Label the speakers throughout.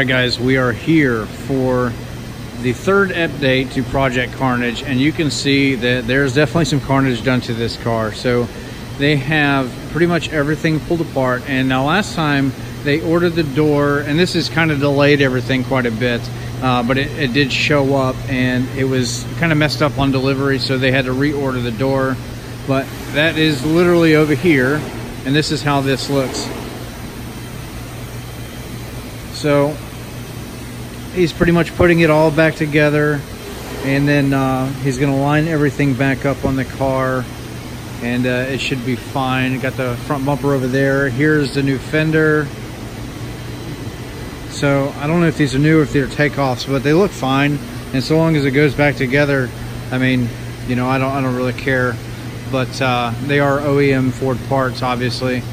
Speaker 1: Alright guys, we are here for the third update to Project Carnage, and you can see that there's definitely some carnage done to this car. So they have pretty much everything pulled apart, and now last time they ordered the door, and this has kind of delayed everything quite a bit, but it did show up and it was kind of messed up on delivery, so they had to reorder the door. But that is literally over here, and this is how this looks. So he's pretty much putting it all back together, and then he's going to line everything back up on the car, and it should be fine. Got the front bumper over there. Here's the new fender. So I don't know if these are new or if they're takeoffs, but they look fine, and so long as it goes back together, I mean, you know, I don't really care. But they are OEM Ford parts, obviously.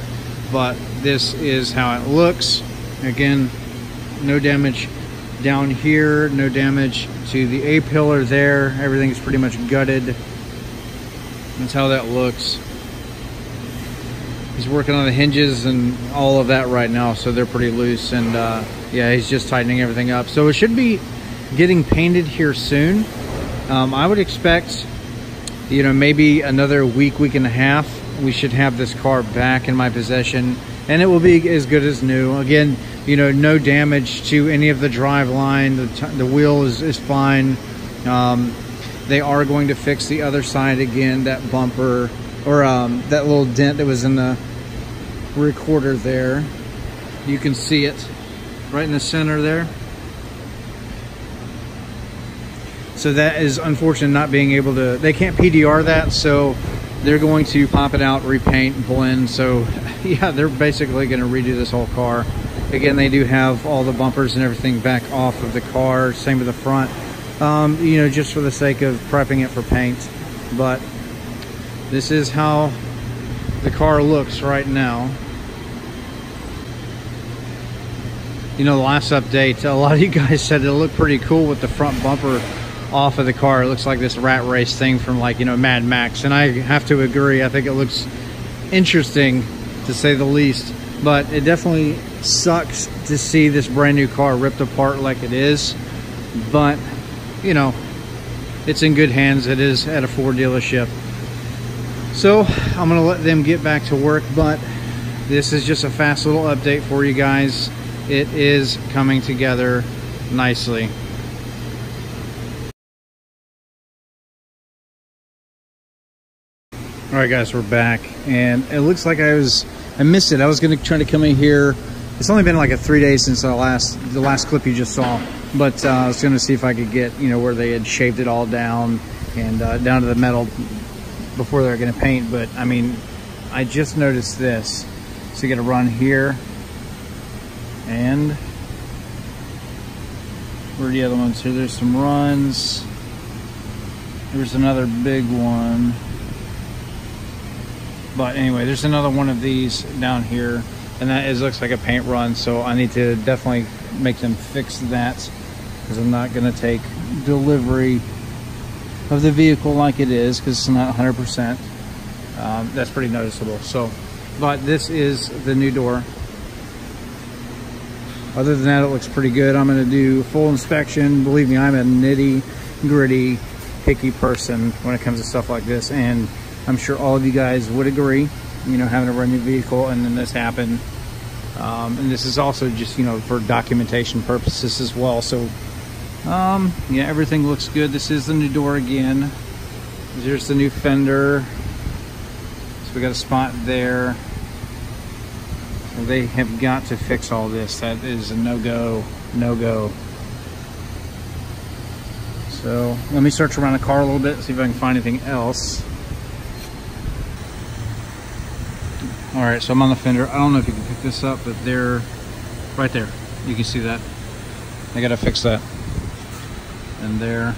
Speaker 1: But this is how it looks. Again, no damage down here, no damage to the A-pillar there. Everything's pretty much gutted. That's how that looks. He's working on the hinges and all of that right now, so they're pretty loose, and yeah, he's just tightening everything up. So it should be getting painted here soon. I would expect, you know, maybe another week and a half, we should have this car back in my possession, and it will be as good as new. Again, you know, no damage to any of the drive line. The wheel is fine. They are going to fix the other side again, that bumper, or that little dent that was in the recorder there. You can see it right in the center there. So that is unfortunate, not being able to, they can't PDR that, so they're going to pop it out, repaint, blend. So yeah, they're basically going to redo this whole car. Again, they do have all the bumpers and everything back off of the car, same with the front, you know, just for the sake of prepping it for paint. But this is how the car looks right now. You know, the last update, a lot of you guys said it looked pretty cool with the front bumper off of the car. It looks like this rat race thing from, like, you know, Mad Max, and I have to agree. I think it looks interesting, to say the least. But it definitely sucks to see this brand new car ripped apart like it is. But, you know, it's in good hands. It is at a Ford dealership. So I'm going to let them get back to work. But this is just a fast little update for you guys. It is coming together nicely. All right, guys, we're back, and it looks like I missed it. I was going to try to come in here. It's only been like 3 days since the last clip you just saw, but I was going to see if I could get, you know, where they had shaved it all down and down to the metal before they're going to paint. But I mean, I just noticed this. So you got to run here, and where are the other ones here? There's some runs. There's another big one. But anyway, there's another one of these down here, and that looks like a paint run, so I need to definitely make them fix that, because I'm not going to take delivery of the vehicle like it is, because it's not 100%. That's pretty noticeable. So, but this is the new door. Other than that, it looks pretty good. I'm going to do a full inspection. Believe me, I'm a nitty-gritty, picky person when it comes to stuff like this, and I'm sure all of you guys would agree, you know, having a brand new vehicle and then this happened. And this is also just, you know, for documentation purposes as well. So, yeah, everything looks good. This is the new door again. There's the new fender. So we got a spot there. So they have got to fix all this. That is a no-go, no-go. So let me search around the car a little bit, see if I can find anything else. All right, so I'm on the fender. I don't know if you can pick this up, but they're right there. You can see that. I gotta fix that. And there.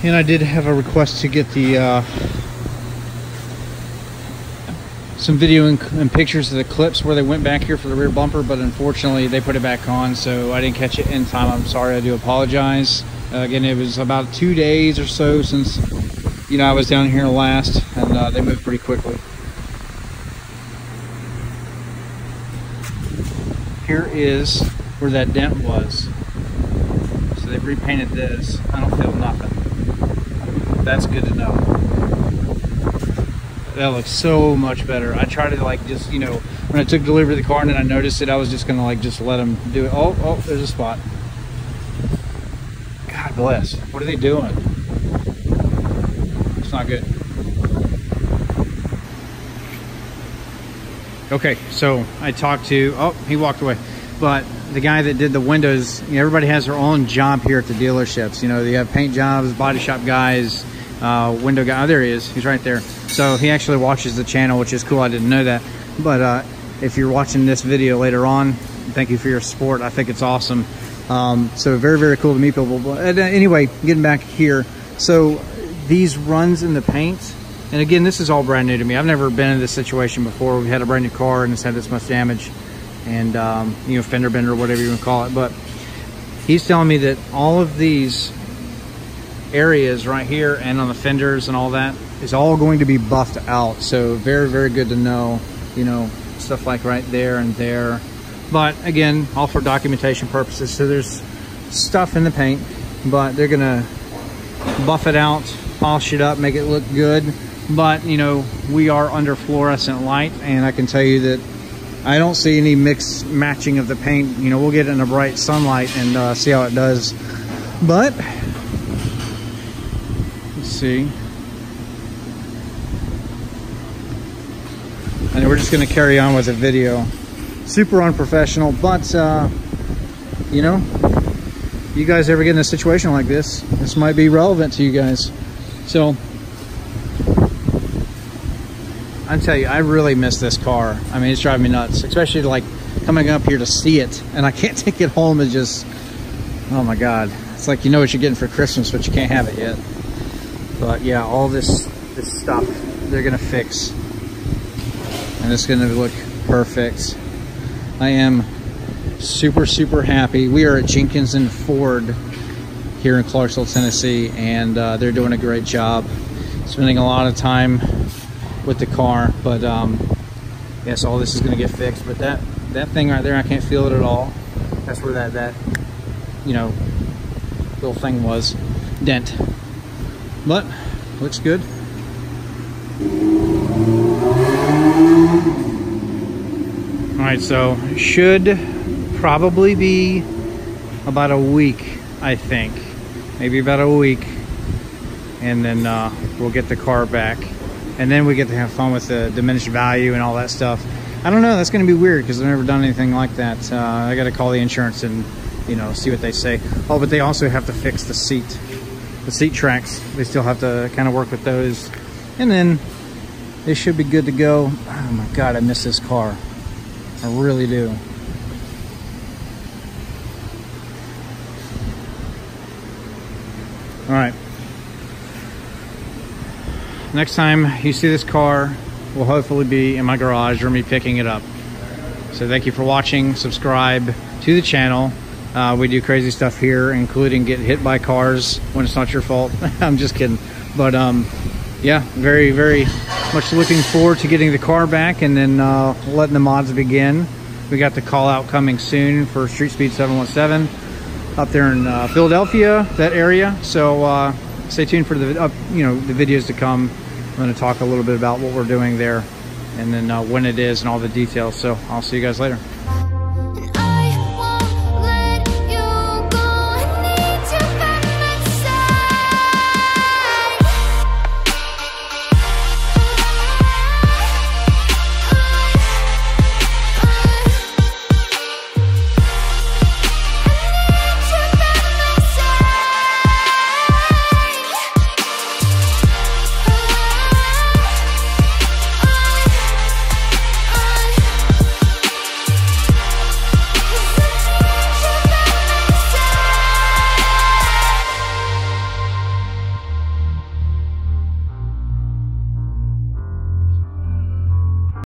Speaker 1: And I did have a request to get the some video and pictures of the clips where they went back here for the rear bumper, but unfortunately they put it back on, so I didn't catch it in time. I'm sorry, I do apologize. Again, it was about 2 days or so since, you know, I was down here last, and they moved pretty quickly. Here is where that dent was. So they've repainted this. I don't feel nothing. That's good to know. That looks so much better. I tried to like just, you know, when I took delivery of the car and then I noticed it, I was just gonna like just let them do it. Oh, there's a spot. God bless. What are they doing? It's not good. Okay, so I talked to, oh, he walked away. But the guy that did the windows, you know, everybody has their own job here at the dealerships. You know, you have paint jobs, body shop guys, window guy. Oh, there he is. He's right there. So he actually watches the channel, which is cool. I didn't know that. But if you're watching this video later on, thank you for your support. I think it's awesome. So very, very cool to meet people. But anyway, getting back here. So these runs in the paint, and again, this is all brand new to me. I've never been in this situation before. We've had a brand new car and it's had this much damage and, you know, fender bender or whatever you want to call it. But he's telling me that all of these areas right here and on the fenders and all that is all going to be buffed out. So very, very good to know, you know, stuff like right there and there. But again, all for documentation purposes. So there's stuff in the paint, but they're gonna buff it out, polish it up, make it look good. But you know, we are under fluorescent light, and I can tell you that I don't see any matching of the paint. You know, we'll get it in a bright sunlight and see how it does. But let's see. And we're just going to carry on with the video. Super unprofessional, but you know, you guys ever get in a situation like this, this might be relevant to you guys. So I tell you, I really miss this car. I mean, it's driving me nuts, especially like coming up here to see it, and I can't take it home. It's just, oh my God. It's like, you know what you're getting for Christmas, but you can't have it yet. But yeah, all this stuff they're gonna fix, and it's gonna look perfect. I am super, super happy. We are at Jenkins and Ford here in Clarksville, Tennessee, and they're doing a great job. Spending a lot of time with the car, but yes, all this is going to get fixed. But that thing right there, I can't feel it at all. That's where that you know, little thing was, dent. But looks good. All right, so should probably be about a week, I think, maybe about a week, and then we'll get the car back. And then we get to have fun with the diminished value and all that stuff. I don't know, that's gonna be weird because I've never done anything like that. I gotta call the insurance and, you know, see what they say. Oh, but they also have to fix the seat tracks. They still have to kind of work with those. And then they should be good to go. Oh my God, I miss this car. I really do. All right. Next time you see this car will hopefully be in my garage or me picking it up. So thank you for watching. Subscribe to the channel. We do crazy stuff here, including get hit by cars when it's not your fault. I'm just kidding. But yeah, very, very much looking forward to getting the car back and then letting the mods begin. We got the call out coming soon for Street Speed 717 up there in Philadelphia, that area. So stay tuned for the you know, the videos to come. I'm going to talk a little bit about what we're doing there and then when it is and all the details. So I'll see you guys later.